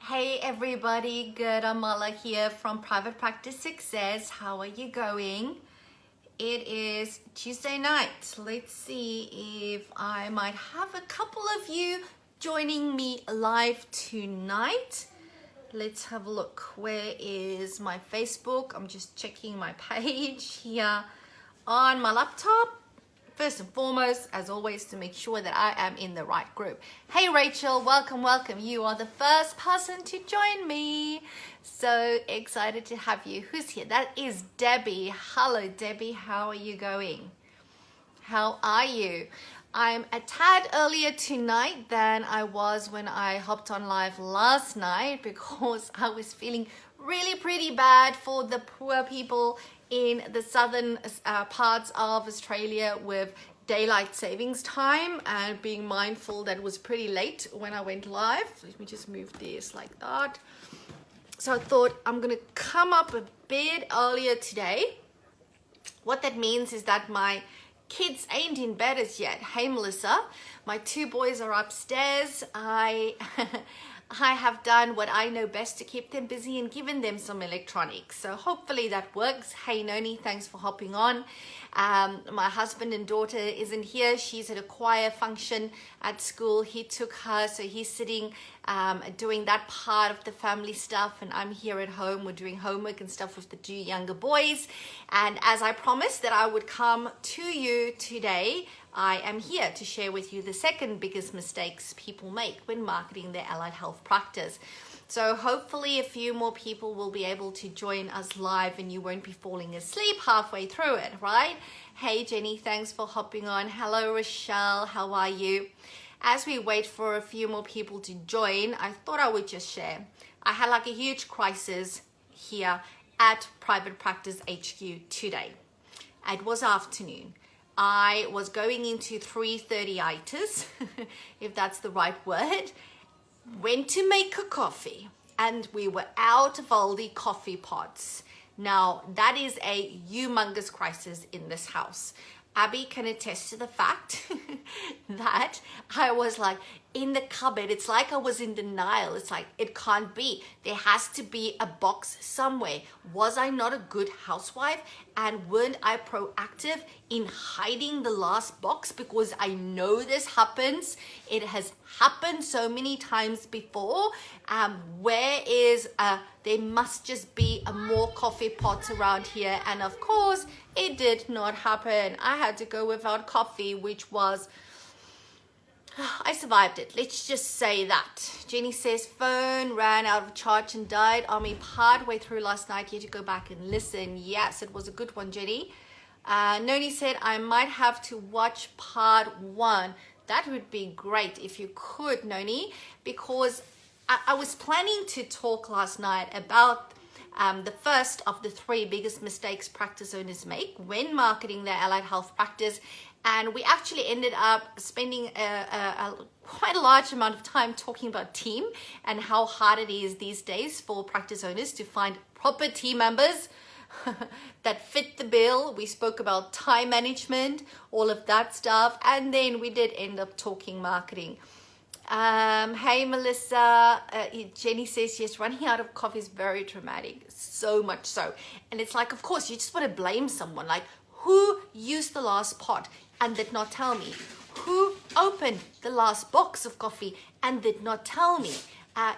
Hey everybody, good. Amala here from Private Practice Success. How are you going? It is Tuesday night. Let's see if I might have a couple of you joining me live tonight. Let's have a look. Where is my Facebook? I'm just checking my page here on my laptop. First and foremost, as always, to make sure that I am in the right group. Hey Rachel, welcome. You are the first person to join me. So excited to have you. Who's here? That is Debbie. Hello Debbie, how are you going? How are you? I'm a tad earlier tonight than I was when I hopped on live last night because I was feeling really pretty bad for the poor people in the southern parts of Australia with daylight savings time, and being mindful that it was pretty late when I went live. Let me just move this like that. So I thought I'm gonna come up a bit earlier today. What that means is that my kids ain't in bed as yet. Hey Melissa, my two boys are upstairs. I have done what I know best to keep them busy and given them some electronics. So hopefully that works. Hey Noni, thanks for hopping on. My husband and daughter isn't here. She's at a choir function at school. He took her, so he's sitting doing that part of the family stuff, and I'm here at home. We're doing homework and stuff with the two younger boys. And as I promised that I would come to you today, I am here to share with you the second biggest mistakes people make when marketing their allied health practice. So hopefully a few more people will be able to join us live and you won't be falling asleep halfway through it, right? Hey Jenny, thanks for hopping on. Hello Rochelle, how are you? As we wait for a few more people to join, I thought I would just share. I had like a huge crisis here at Private Practice HQ today. It was afternoon. I was going into 3:30itis, if that's the right word, went to make a coffee and we were out of all the coffee pots. Now that is a humongous crisis in this house. Abby can attest to the fact that I was like in the cupboard. It's like I was in denial. It's like, it can't be. There has to be a box somewhere. Was I not a good housewife? And weren't I proactive in hiding the last box? Because I know this happens. It has happened so many times before. There must just be more coffee pots around here. And of course, it did not happen. I had to go without coffee, which was, I survived it. Let's just say that. Jenny says, phone ran out of charge and died on me partway through last night. You had to go back and listen. Yes, it was a good one, Jenny. Noni said, I might have to watch part 1. That would be great if you could, Noni, because I was planning to talk last night about the first of the 3 biggest mistakes practice owners make when marketing their allied health practice. And we actually ended up spending quite a large amount of time talking about team and how hard it is these days for practice owners to find proper team members that fit the bill. We spoke about time management, all of that stuff. And then we did end up talking marketing. Hey Melissa, Jenny says yes, running out of coffee is very traumatic, so much so. And it's like, of course, you just want to blame someone, like who used the last pot and did not tell me? Who opened the last box of coffee and did not tell me?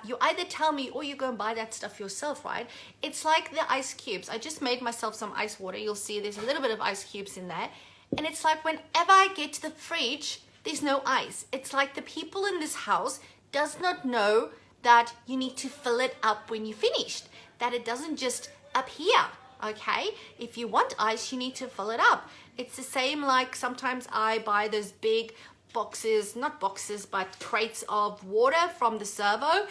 You either tell me or you go and buy that stuff yourself, right? It's like the ice cubes. I just made myself some ice water. You'll see there's a little bit of ice cubes in there. And it's like whenever I get to the fridge, there's no ice. It's like the people in this house does not know that you need to fill it up when you're finished, that it doesn't just appear, okay? If you want ice, you need to fill it up. It's the same like sometimes I buy those big boxes, not boxes, but crates of water from the servo,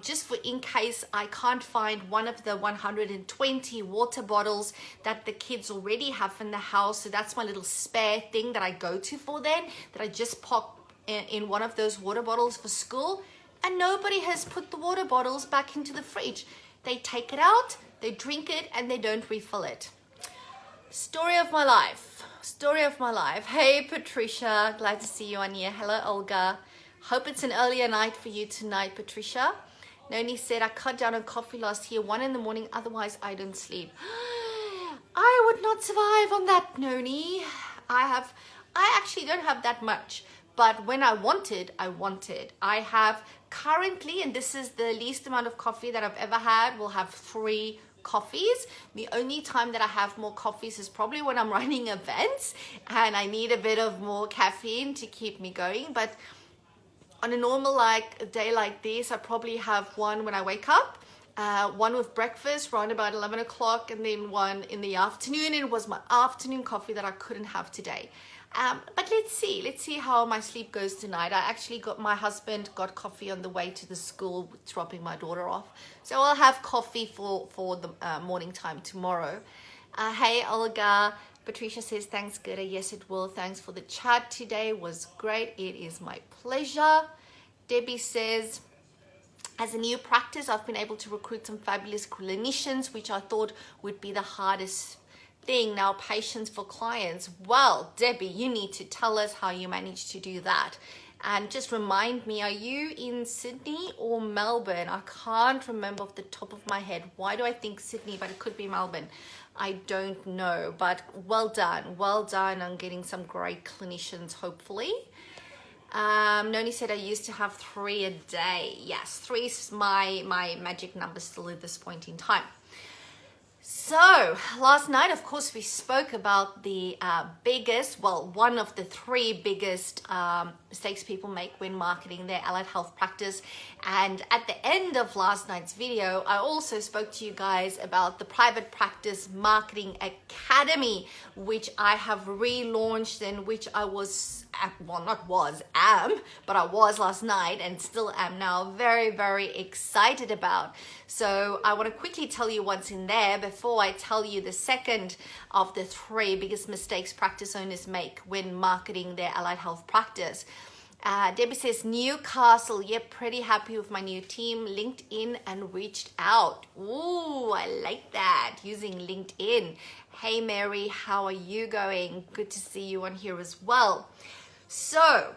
just for in case I can't find one of the 120 water bottles that the kids already have in the house. So that's my little spare thing that I go to for them, that I just pop in one of those water bottles for school. And nobody has put the water bottles back into the fridge. They take it out, they drink it, and they don't refill it. Story of my life. Story of my life. Hey Patricia, glad to see you on here. Hello Olga. Hope it's an earlier night for you tonight, Patricia. Noni said, I cut down on coffee last year, 1 in the morning, otherwise I don't sleep. I would not survive on that, Noni. I actually don't have that much, but when I wanted. I have currently, and this is the least amount of coffee that I've ever had, will have 3 coffees. The only time that I have more coffees is probably when I'm running events and I need a bit of more caffeine to keep me going. But on a normal day like this, I probably have 1 when I wake up, 1 with breakfast around about 11 o'clock, and then 1 in the afternoon. It was my afternoon coffee that I couldn't have today. But let's see how my sleep goes tonight. My husband got coffee on the way to the school, dropping my daughter off. So I'll have coffee for the morning time tomorrow. Hey, Olga. Patricia says, thanks, Gerda. Yes, it will. Thanks for the chat today. It was great. It is my pleasure. Debbie says, as a new practice, I've been able to recruit some fabulous clinicians, which I thought would be the hardest thing. Now, patience for clients. Well, Debbie, you need to tell us how you managed to do that. And just remind me, are you in Sydney or Melbourne? I can't remember off the top of my head. Why do I think Sydney, but it could be Melbourne? I don't know, but well done on getting some great clinicians, hopefully. Noni said, I used to have 3 a day. Yes, 3 is my magic number still at this point in time. So last night, of course, we spoke about the one of the 3 biggest mistakes people make when marketing their allied health practice. And at the end of last night's video, I also spoke to you guys about the Private Practice Marketing Academy, which I have relaunched and which I was last night and still am now very, very excited about. So I want to quickly tell you what's in there before I tell you the second of the 3 biggest mistakes practice owners make when marketing their allied health practice. Debbie says, Newcastle, pretty happy with my new team, LinkedIn and reached out. Ooh, I like that, using LinkedIn. Hey Mary, how are you going? Good to see you on here as well. So,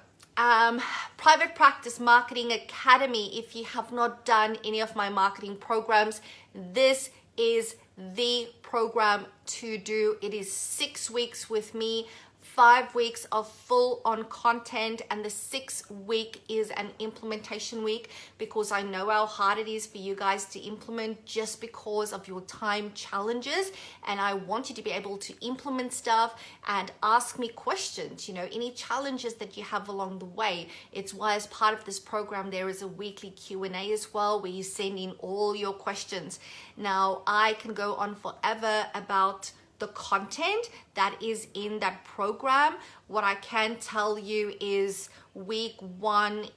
Private Practice Marketing Academy, if you have not done any of my marketing programs, this is the program to do. It is 6 weeks with me, 5 weeks of full on content, and the 6th week is an implementation week because I know how hard it is for you guys to implement just because of your time challenges, and I want you to be able to implement stuff and ask me questions, any challenges that you have along the way. It's why as part of this program there is a weekly Q&A as well where you send in all your questions. Now, I can go on forever about the content that is in that program. What I can tell you is week 1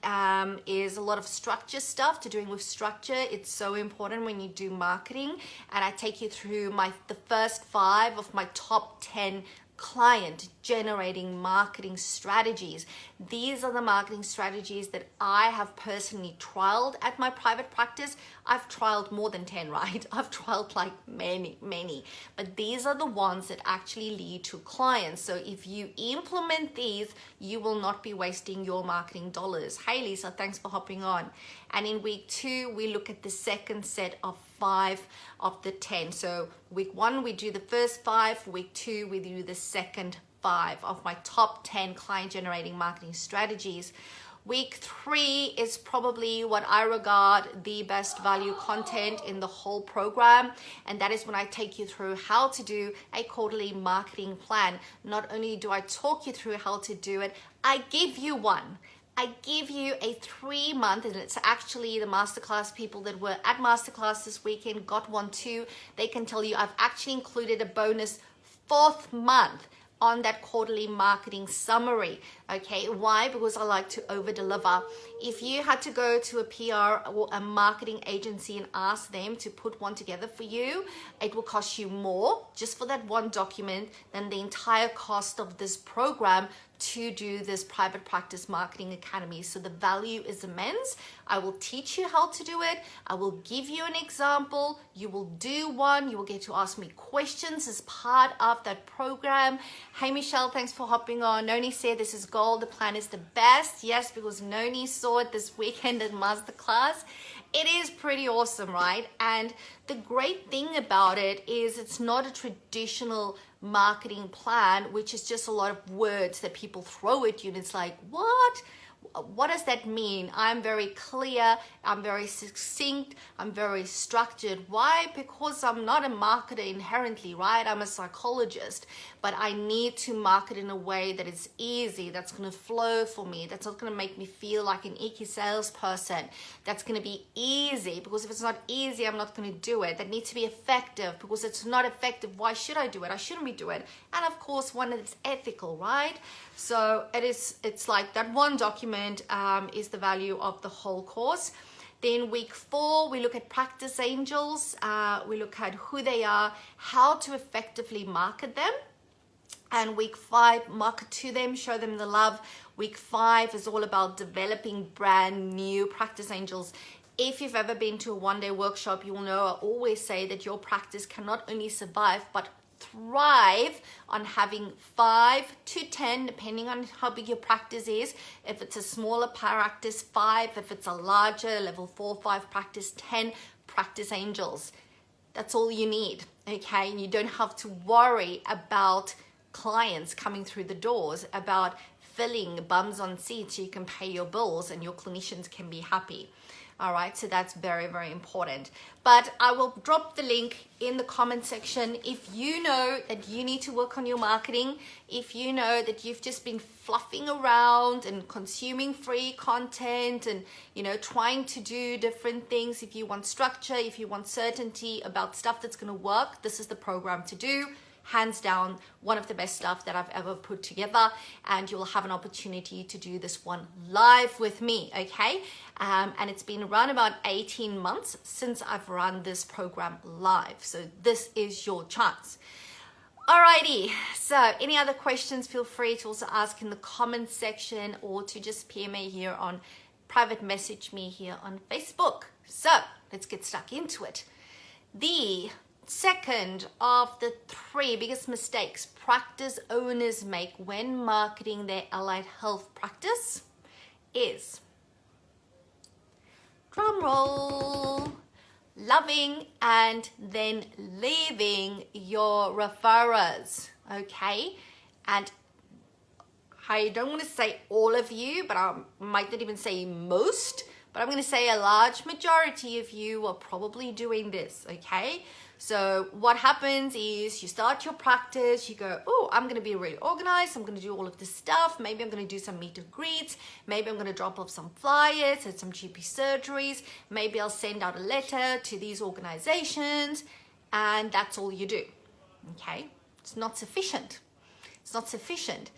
is a lot of structure stuff, to doing with structure. It's so important when you do marketing, and I take you through the first 5 of my top 10 client generating marketing strategies. These are the marketing strategies that I have personally trialed at my private practice. I've trialed more than 10, right? I've trialed like many, but these are the ones that actually lead to clients. So if you implement these, you will not be wasting your marketing dollars. Hey Lisa, thanks for hopping on. And in week 2, we look at the second set of 5 of the 10. So week 1, we do the first 5. Week 2, we do the second 5 of my top 10 client generating marketing strategies. Week 3 is probably what I regard the best value content in the whole program. And that is when I take you through how to do a quarterly marketing plan. Not only do I talk you through how to do it, I give you one. I give you a 3-month, and it's actually the masterclass people that were at masterclass this weekend got one too. They can tell you I've actually included a bonus 4th month on that quarterly marketing summary. Okay, why? Because I like to over deliver. If you had to go to a PR or a marketing agency and ask them to put one together for you, it will cost you more just for that one document than the entire cost of this program to do this Private Practice Marketing Academy. So the value is immense. I will teach you how to do it. I will give you an example. You will do one. You will get to ask me questions as part of that program. Hey, Michelle, thanks for hopping on. Noni said this is gold. The plan is the best. Yes, because Noni saw it this weekend at Masterclass. It is pretty awesome, right? And the great thing about it is it's not a traditional marketing plan, which is just a lot of words that people throw at you. And it's like, what does that mean? I'm very clear, I'm very succinct, I'm very structured. Why? Because I'm not a marketer inherently, right? I'm a psychologist, but I need to market in a way that is easy, that's going to flow for me, that's not going to make me feel like an icky salesperson, that's going to be easy, because if it's not easy, I'm not going to do it. That needs to be effective, because it's not effective, why should I do it? I shouldn't be doing it. And of course, one that's ethical, right? So it's like that one document is the value of the whole course. Then week 4, we look at practice angels. We look at who they are, how to effectively market them. And week 5, market to them, show them the love. Week 5 is all about developing brand new practice angels. If you've ever been to a one-day workshop, you will know I always say that your practice can not only survive, but thrive on having 5 to 10, depending on how big your practice is. If it's a smaller practice, 5. If it's a larger level 4, 5 practice, 10 practice angels. That's all you need, okay? And you don't have to worry about clients coming through the doors, about filling bums on seats so you can pay your bills and your clinicians can be happy. All right, so that's very, very important. But I will drop the link in the comment section. If you know that you need to work on your marketing, if you know that you've just been fluffing around and consuming free content and, you know, trying to do different things, if you want structure, if you want certainty about stuff that's going to work, this is the program to do. Hands down, one of the best stuff that I've ever put together, and you will have an opportunity to do this one live with me, okay? And it's been around about 18 months since I've run this program live, so this is your chance. Alrighty, so any other questions, feel free to also ask in the comments section or to just PM me here on private message me here on Facebook. So let's get stuck into it. The second of the 3 biggest mistakes practice owners make when marketing their allied health practice is, drum roll, loving and then leaving your referrers, okay? And I don't want to say all of you, but I might not even say most, but I'm going to say a large majority of you are probably doing this, okay? So what happens is you start your practice, you go, oh, I'm going to be really organized, I'm going to do all of this stuff, maybe I'm going to do some meet and greets, maybe I'm going to drop off some flyers at some GP surgeries, maybe I'll send out a letter to these organizations, and that's all you do, okay? It's not sufficient. It's not sufficient.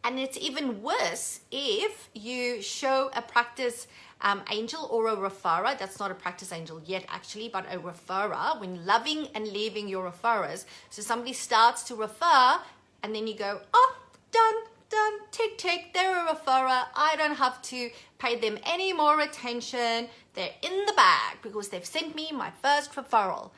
And it's even worse if you show a practice angel or a referrer. That's not a practice angel yet actually, but a referrer, when loving and leaving your referrers. So somebody starts to refer and then you go, oh, done, tick, tick, they're a referrer. I don't have to pay them any more attention. They're in the bag because they've sent me my first referral.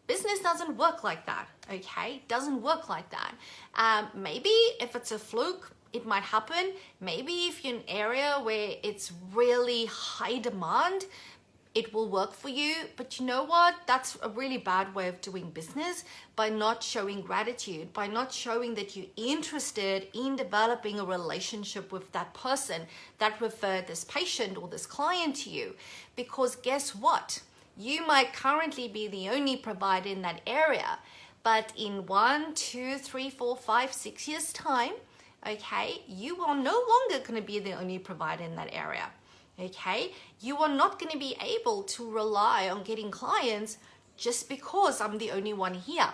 Business doesn't work like that, okay? Doesn't work like that. Maybe if it's a fluke, it might happen. Maybe if you're in an area where it's really high demand, it will work for you. But you know what? That's a really bad way of doing business, by not showing gratitude, by not showing that you're interested in developing a relationship with that person that referred this patient or this client to you. Because guess what? You might currently be the only provider in that area, but in 1, 2, 3, 4, 5, 6 years time, okay, you are no longer going to be the only provider in that area, okay? You are not going to be able to rely on getting clients just because I'm the only one here.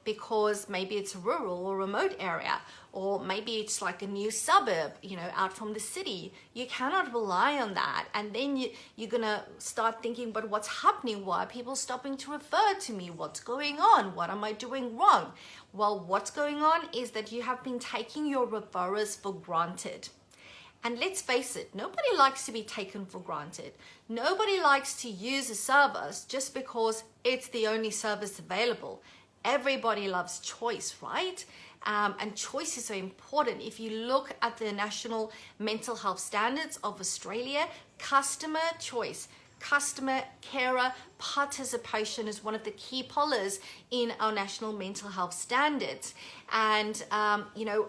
because maybe it's a rural or remote area, or maybe it's like a new suburb, you know, out from the city. You cannot rely on that. And then you're gonna start thinking, but what's happening? Why are people stopping to refer to me? What's going on? What am I doing wrong? Well, what's going on is that you have been taking your referrers for granted. And let's face it, nobody likes to be taken for granted. Nobody likes to use a service just because it's the only service available. Everybody loves choice, right? And choice is so important. If you look at the National Mental Health Standards of Australia, customer choice, customer carer participation is one of the key pillars in our National Mental Health Standards. And, you know,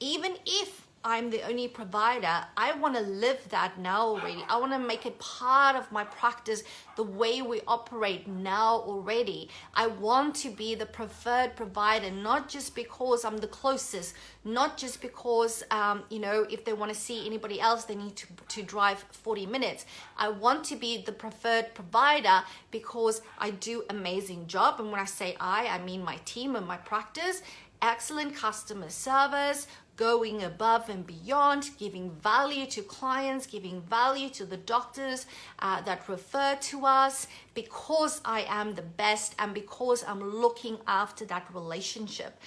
even if I'm the only provider, I want to live that now already. I want to make it part of my practice, the way we operate now already. I want to be the preferred provider, not just because I'm the closest, not just because, you know, if they want to see anybody else, they need to drive 40 minutes. I want to be the preferred provider because I do amazing job. And when I say I mean my team and my practice. Excellent customer service, going above and beyond, giving value to clients, giving value to the doctors that refer to us, because I am the best and because I'm looking after that relationship.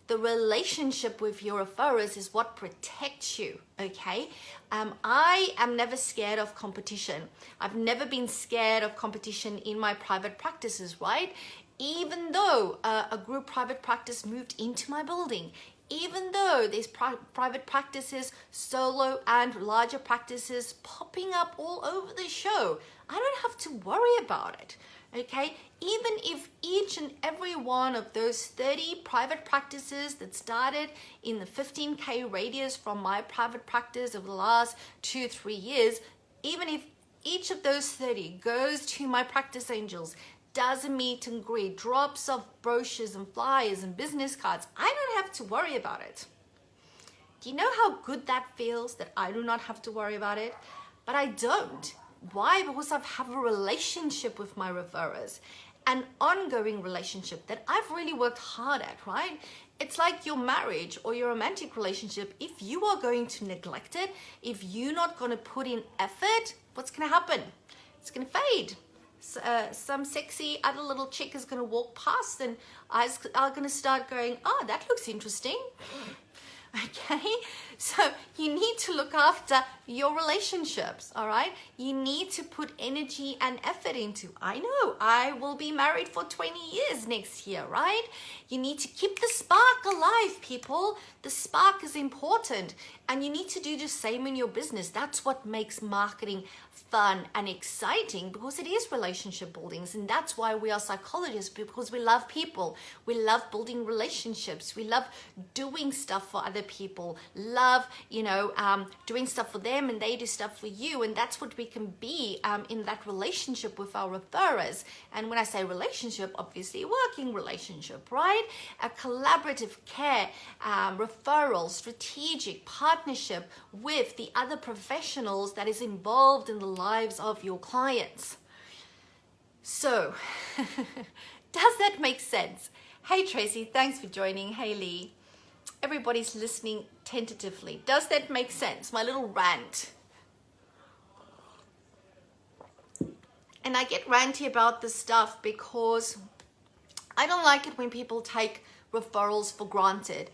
The relationship with your referrers is what protects you, okay? I am never scared of competition. I've never been scared of competition in my private practices, right? Even though a group private practice moved into my building, even though there's private practices, solo and larger practices popping up all over the show, I don't have to worry about it, okay? Even if each and every one of those 30 private practices that started in the 15K radius from my private practice over the last 2-3 years, even if each of those 30 goes to my practice angels, does a meet and greet, drops off brochures and flyers and business cards, I don't have to worry about it. Do you know how good that feels, that I do not have to worry about it? But I don't. Why? Because I have a relationship with my referrers, an ongoing relationship that I've really worked hard at, right? It's like your marriage or your romantic relationship. If you are going to neglect it, if you're not going to put in effort, what's going to happen? It's going to fade. Some sexy other little chick is going to walk past and eyes are going to start going, oh, that looks interesting. Okay, so you need to look after your relationships, all right? You need to put energy and effort into. I know, I will be married for 20 years next year, right? You need to keep the spark alive, people. The spark is important, and you need to do the same in your business. That's what makes marketing fun and exciting, because it is relationship buildings, and that's why we are psychologists, because we love people. We love building relationships. We love doing stuff for other people, love, you know, doing stuff for them and they do stuff for you. And that's what we can be in that relationship with our referrers. And when I say relationship, obviously working relationship, right? A collaborative care, referral, strategic partnership with the other professionals that is involved in the lives of your clients. So, does that make sense? Hey Tracy, thanks for joining. Hey Lee. Everybody's listening tentatively. Does that make sense? My little rant. And I get ranty about this stuff because I don't like it when people take referrals for granted.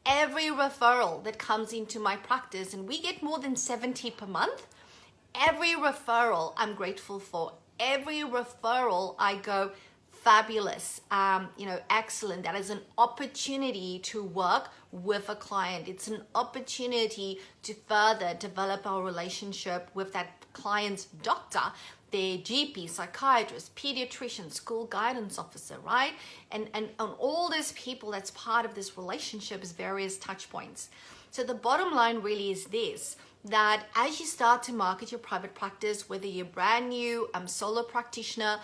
Every referral that comes into my practice, and we get more than 70 per month, every referral I'm grateful for. Every referral I go, fabulous, you know, excellent. That is an opportunity to work with a client. It's an opportunity to further develop our relationship with that client's doctor, their GP, psychiatrist, pediatrician, school guidance officer, right? And on all those people that's part of this relationship is various touch points. So the bottom line really is this, that as you start to market your private practice, whether you're brand new, solo practitioner,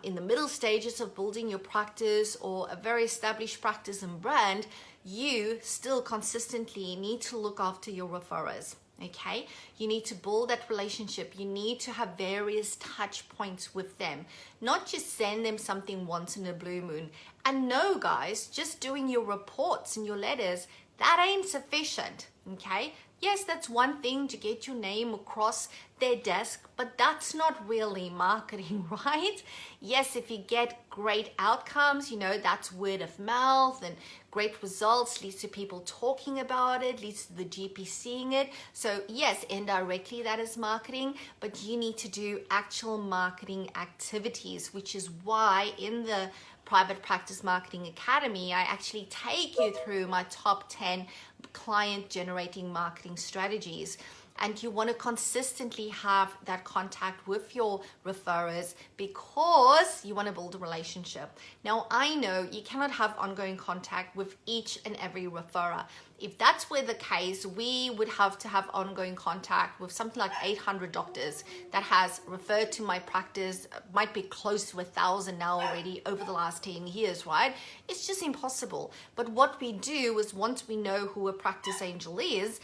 in the middle stages of building your practice, or a very established practice and brand, you still consistently need to look after your referrers. Okay, you need to build that relationship. You need to have various touch points with them, not just send them something once in a blue moon. And no, guys, just doing your reports and your letters, that ain't sufficient. Okay, yes, that's one thing to get your name across their desk, but that's not really marketing, right? Yes, if you get great outcomes, you know, that's word of mouth, and great results leads to people talking about it, leads to the GP seeing it. So yes, indirectly that is marketing, but you need to do actual marketing activities, which is why in the Private Practice Marketing Academy, I actually take you through my top 10 client generating marketing strategies. And you want to consistently have that contact with your referrers because you want to build a relationship. Now, I know you cannot have ongoing contact with each and every referrer. If that's were the case, we would have to have ongoing contact with something like 800 doctors that has referred to my practice, might be close to 1,000 now already over the last 10 years, right? It's just impossible. But what we do is once we know who a practice angel is,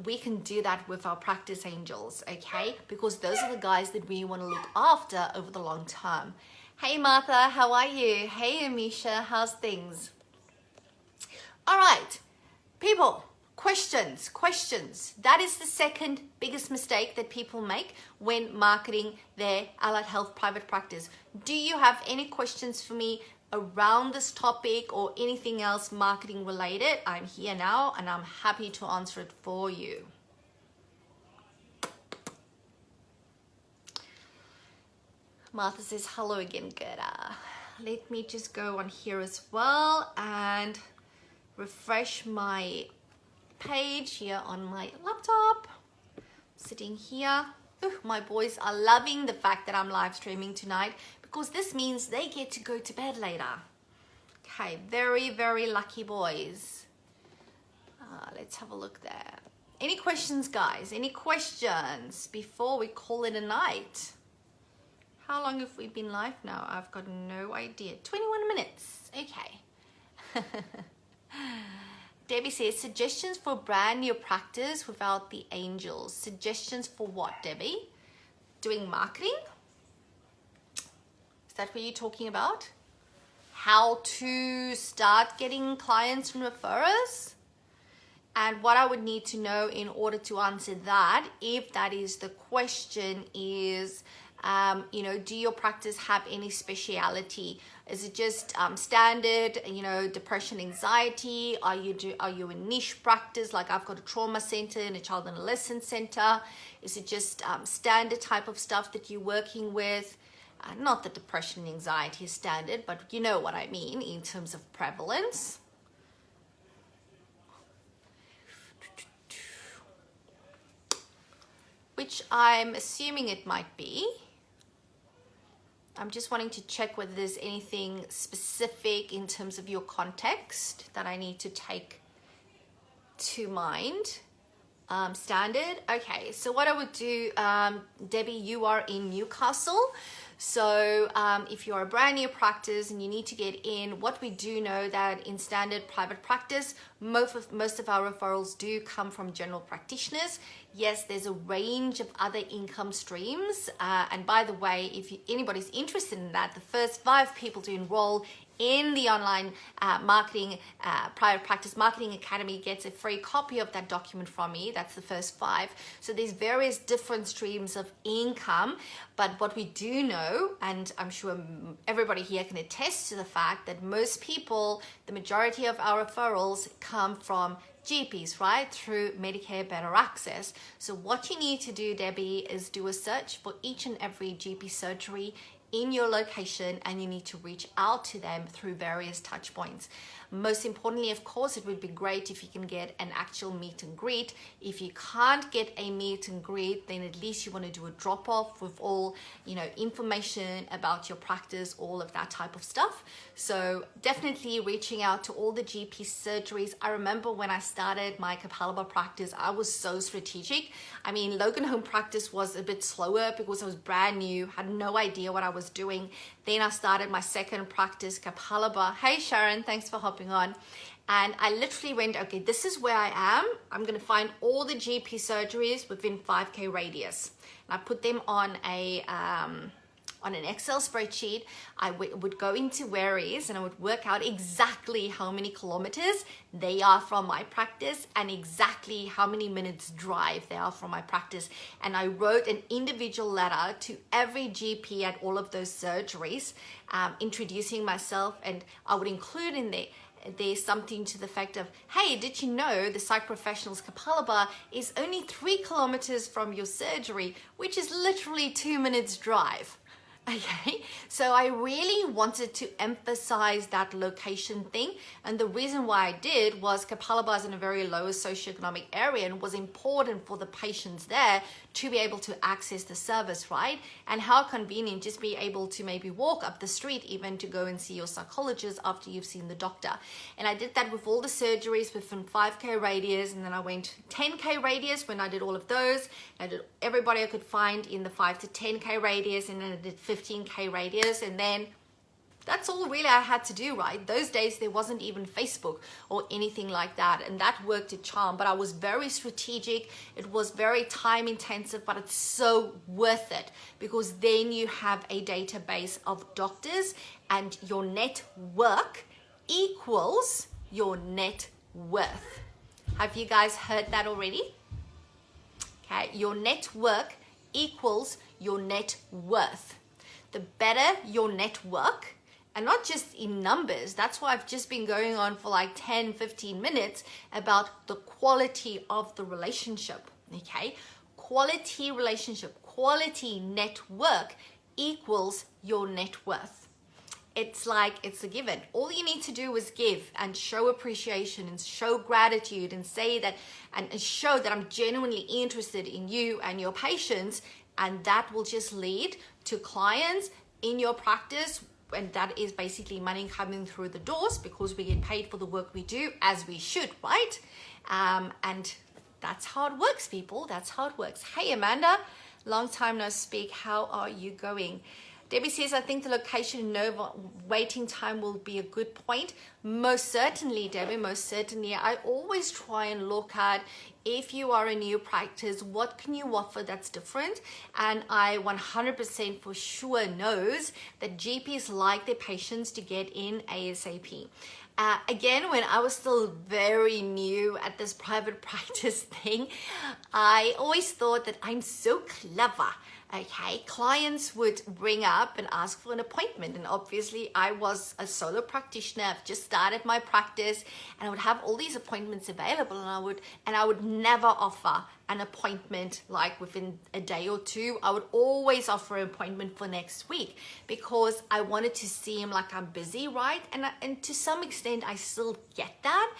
we can do that with our practice angels, okay? Because those are the guys that we want to look after over the long term. Hey Martha, how are you? Hey Amisha, how's things? All right. People, questions. That is the second biggest mistake that people make when marketing their Allied Health private practice. Do you have any questions for me around this topic or anything else marketing related? I'm here now and I'm happy to answer it for you. Martha says, hello again, Gerda. Let me just go on here as well and refresh my page here on my laptop. Sitting here. Ooh, my boys are loving the fact that I'm live streaming tonight because this means they get to go to bed later. Okay, very, very lucky boys. Let's have a look there. Any questions, guys? Any questions before we call it a night? How long have we been live now? I've got no idea. 21 minutes. Okay. Debbie says, suggestions for brand new practice without the angels. Suggestions for what, Debbie? Doing marketing? Is that what you're talking about? How to start getting clients and referrers? And what I would need to know in order to answer that, if that is the question, is you know, do your practice have any speciality? Is it just standard, you know, depression, anxiety? Are you a niche practice? Like I've got a trauma center and a child and adolescent center. Is it just standard type of stuff that you're working with? Not that depression and anxiety is standard, but you know what I mean in terms of prevalence. Which I'm assuming it might be. I'm just wanting to check whether there's anything specific in terms of your context that I need to take to mind. Standard. Okay, so what I would do, Debbie, you are in Newcastle. So if you're a brand new practice and you need to get in, what we do know that in standard private practice, most of our referrals do come from general practitioners. Yes, there's a range of other income streams. And by the way, if anybody's interested in that, the first 5 people to enroll in the online marketing private practice marketing academy gets a free copy of that document from me. That's the first 5. So there's various different streams of income, but what we do know, and I'm sure everybody here can attest to the fact that most people, the majority of our referrals come from GPs, right, through Medicare Better Access. So what you need to do, Debbie, is do a search for each and every GP surgery in your location, and you need to reach out to them through various touch points. Most importantly, of course, it would be great if you can get an actual meet and greet. If you can't get a meet and greet, then at least you want to do a drop off with all, you know, information about your practice, all of that type of stuff. So definitely reaching out to all the GP surgeries. I remember when I started my Capalaba practice, I was so strategic. I mean, Logan Home practice was a bit slower because I was brand new, had no idea what I was doing. Then I started my second practice, Capalaba. Hey Sharon, thanks for hopping on. And I literally went, okay, this is where I am. I'm going to find all the GP surgeries within 5K radius. And I put them on on an Excel spreadsheet. I would go into Wherries and I would work out exactly how many kilometers they are from my practice and exactly how many minutes drive they are from my practice. And I wrote an individual letter to every GP at all of those surgeries, introducing myself, and I would include in there's something to the fact of, hey, did you know the Psych Professionals Kapalaba is only 3 kilometers from your surgery, which is literally 2 minutes drive. Okay, so I really wanted to emphasize that location thing, and the reason why I did was Kapalaba is in a very low socioeconomic area and was important for the patients there to be able to access the service, right? And how convenient just be able to maybe walk up the street even to go and see your psychologist after you've seen the doctor. And I did that with all the surgeries within 5K radius, and then I went 10K radius when I did all of those. I did everybody I could find in the 5 to 10K radius, and then I did 15K radius, and then that's all really I had to do, right? Those days there wasn't even Facebook or anything like that, and that worked a charm. But I was very strategic. It was very time intensive, but it's so worth it, because then you have a database of doctors and your network equals your net worth. Have you guys heard that already? Okay, your network equals your net worth. The better your network, and not just in numbers, that's why I've just been going on for like 10, 15 minutes about the quality of the relationship, okay? Quality relationship, quality network equals your net worth. It's like, it's a given. All you need to do is give and show appreciation and show gratitude and say that, and show that I'm genuinely interested in you and your patients, and that will just lead to clients in your practice, and that is basically money coming through the doors, because we get paid for the work we do, as we should, right? And that's how it works, people. That's how it works. Hey, Amanda, long time no speak. How are you going? Debbie says, I think the location no waiting time will be a good point. Most certainly, Debbie, most certainly. I always try and look at, if you are a new practice, what can you offer that's different? And I 100% for sure knows that GPs like their patients to get in ASAP. Again, when I was still very new at this private practice thing, I always thought that I'm so clever. Okay, clients would ring up and ask for an appointment, and obviously I was a solo practitioner. I've just started my practice, and I would have all these appointments available, and I would never offer an appointment like within a day or two. I would always offer an appointment for next week, because I wanted to seem like I'm busy, right? And to some extent I still get that,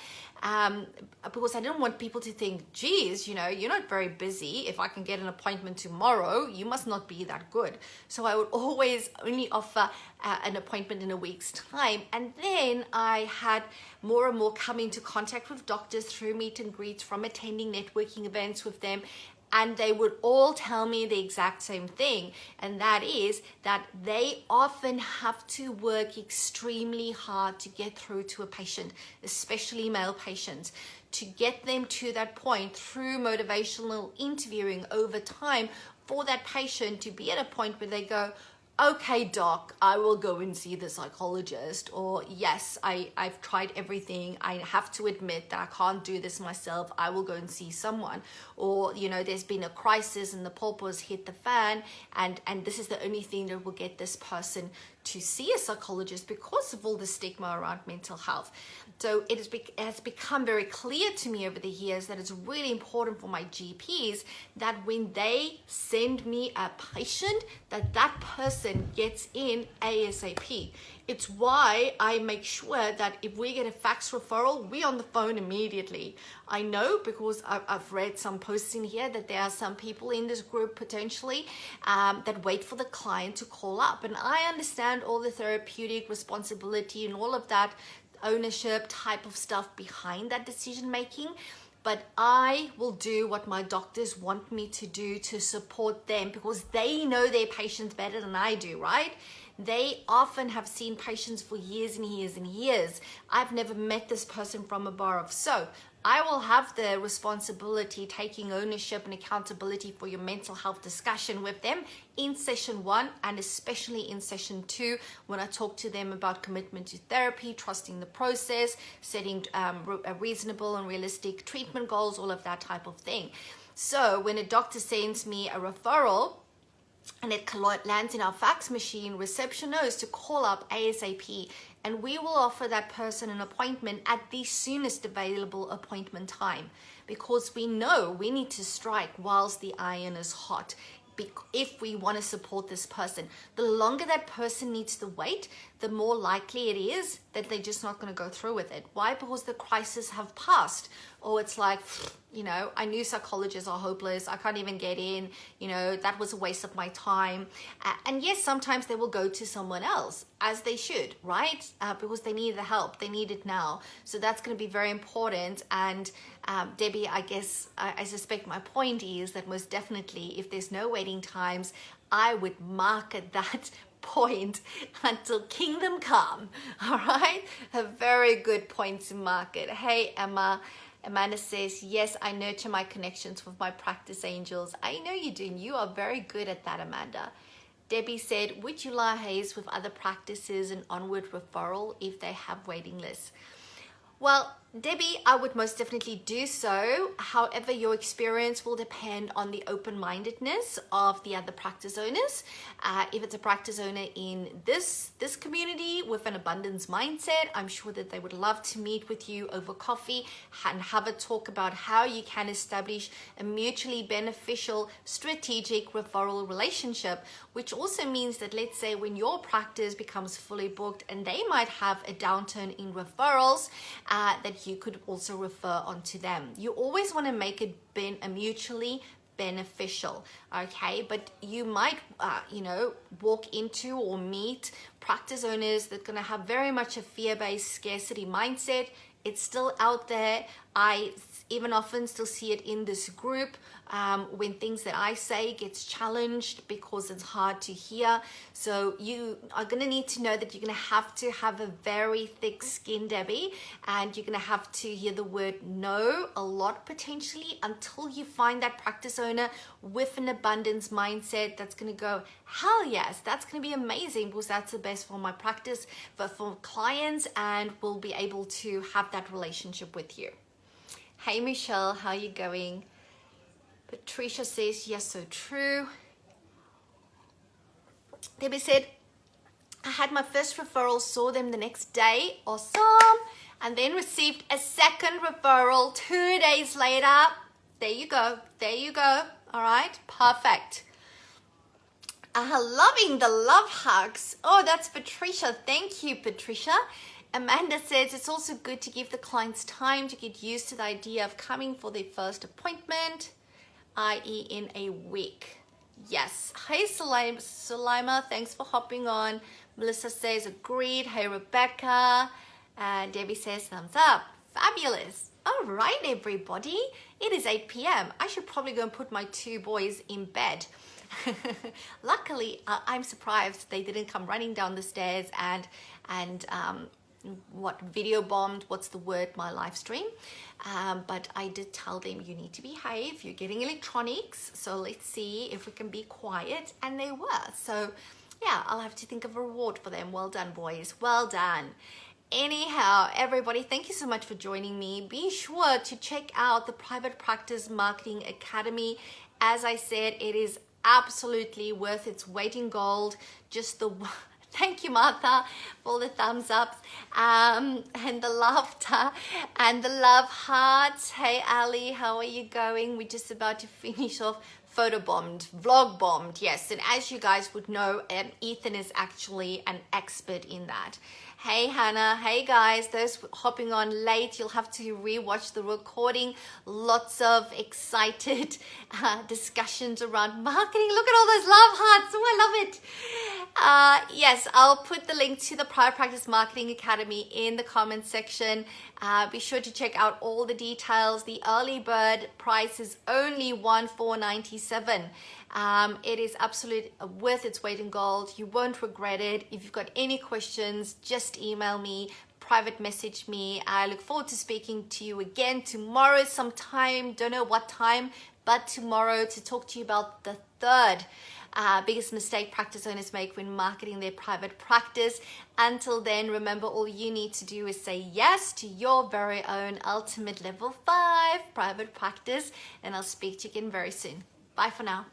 because I didn't want people to think, geez, you know, you're not very busy. If I can get an appointment tomorrow, you must not be that good. So I would always only offer an appointment in a week's time. And then I had more and more come into contact with doctors through meet and greets, from attending networking events with them. And they would all tell me the exact same thing, and that is that they often have to work extremely hard to get through to a patient, especially male patients, to get them to that point through motivational interviewing over time, for that patient to be at a point where they go, okay, doc, I will go and see the psychologist, or yes, I've tried everything. I have to admit that I can't do this myself. I will go and see someone. Or, you know, there's been a crisis and the pulpos hit the fan, and this is the only thing that will get this person to see a psychologist, because of all the stigma around mental health. So it has become very clear to me over the years that it's really important for my GPs that when they send me a patient, that person gets in ASAP. It's why I make sure that if we get a fax referral, we're on the phone immediately. I know, because I've read some posts in here, that there are some people in this group potentially that wait for the client to call up. And I understand all the therapeutic responsibility and all of that ownership type of stuff behind that decision making. But I will do what my doctors want me to do to support them, because they know their patients better than I do, right? They often have seen patients for years and years and years. I've never met this person from a bar of soap. I will have the responsibility, taking ownership and accountability for your mental health discussion with them in session 1 and especially in session 2 when I talk to them about commitment to therapy, trusting the process, setting reasonable and realistic treatment goals, all of that type of thing. So when a doctor sends me a referral and it lands in our fax machine, reception knows to call up ASAP, and we will offer that person an appointment at the soonest available appointment time, because we know we need to strike whilst the iron is hot. If we want to support this person, the longer that person needs to wait, the more likely it is that they're just not going to go through with it. Why? Because the crisis have passed. Or it's like, you know, I knew psychologists are hopeless. I can't even get in. You know, that was a waste of my time. And yes, sometimes they will go to someone else, as they should, right? Because they need the help. They need it now. So that's going to be very important. And Debbie, I guess, I suspect my point is that most definitely, if there's no waiting times, I would market that point until kingdom come. All right, a very good point to market. Hey, Emma. Amanda says, yes, I nurture my connections with my practice angels. I know you do. And you are very good at that, Amanda. Debbie said, would you liaise with other practices and onward referral if they have waiting lists? Well, Debbie, I would most definitely do so. However, your experience will depend on the open-mindedness of the other practice owners. If it's a practice owner in this community with an abundance mindset, I'm sure that they would love to meet with you over coffee and have a talk about how you can establish a mutually beneficial strategic referral relationship, which also means that, let's say, when your practice becomes fully booked and they might have a downturn in referrals, that you could also refer onto them. You always want to make it a mutually beneficial, okay? But you might, walk into or meet practice owners that are going to have very much a fear-based scarcity mindset. It's still out there. I even often still see it in this group when things that I say gets challenged because it's hard to hear. So you are going to need to know that you're going to have a very thick skin, Debbie, and you're going to have to hear the word no a lot potentially until you find that practice owner with an abundance mindset that's going to go, hell yes, that's going to be amazing because that's the best for my practice, but for clients, and we'll be able to have that relationship with you. Hey Michelle, how are you going? Patricia says, yes, so true. Debbie said, I had my first referral, saw them the next day, awesome, and then received a second referral 2 days later. There you go, all right, perfect. Loving the love hugs. Oh, that's Patricia. Thank you, Patricia. Amanda says it's also good to give the clients time to get used to the idea of coming for their first appointment, i.e. in a week. Yes. Hey, Sulima, thanks for hopping on. Melissa says agreed. Hey, Rebecca. Debbie says thumbs up. Fabulous. All right, everybody. It is 8 p.m. I should probably go and put my 2 boys in bed. Luckily, I'm surprised they didn't come running down the stairs and video bombed, what's the word, my live stream. But I did tell them, you need to behave, you're getting electronics, so let's see if we can be quiet, and they were. So yeah, I'll have to think of a reward for them. Well done, boys, well done. Anyhow, everybody, thank you so much for joining me. Be sure to check out the Private Practice Marketing Academy. As I said, it is absolutely worth its weight in gold. Just the thank you, Martha, for all the thumbs ups and the laughter and the love hearts. Hey, Ali, how are you going? We're just about to finish off photo bombed, vlog bombed. Yes, and as you guys would know, Ethan is actually an expert in that. Hey Hannah, hey guys, those hopping on late, you'll have to rewatch the recording. Lots of excited discussions around marketing. Look at all those love hearts, oh I love it. Yes, I'll put the link to the Private Practice Marketing Academy in the comments section. Be sure to check out all the details. The early bird price is only $1497. It is absolutely worth its weight in gold. You won't regret it. If you've got any questions, just email me, private message me. I look forward to speaking to you again tomorrow sometime. Don't know what time, but tomorrow to talk to you about the third biggest mistake practice owners make when marketing their private practice. Until then, remember, all you need to do is say yes to your very own ultimate level 5 private practice, and I'll speak to you again very soon. Bye for now.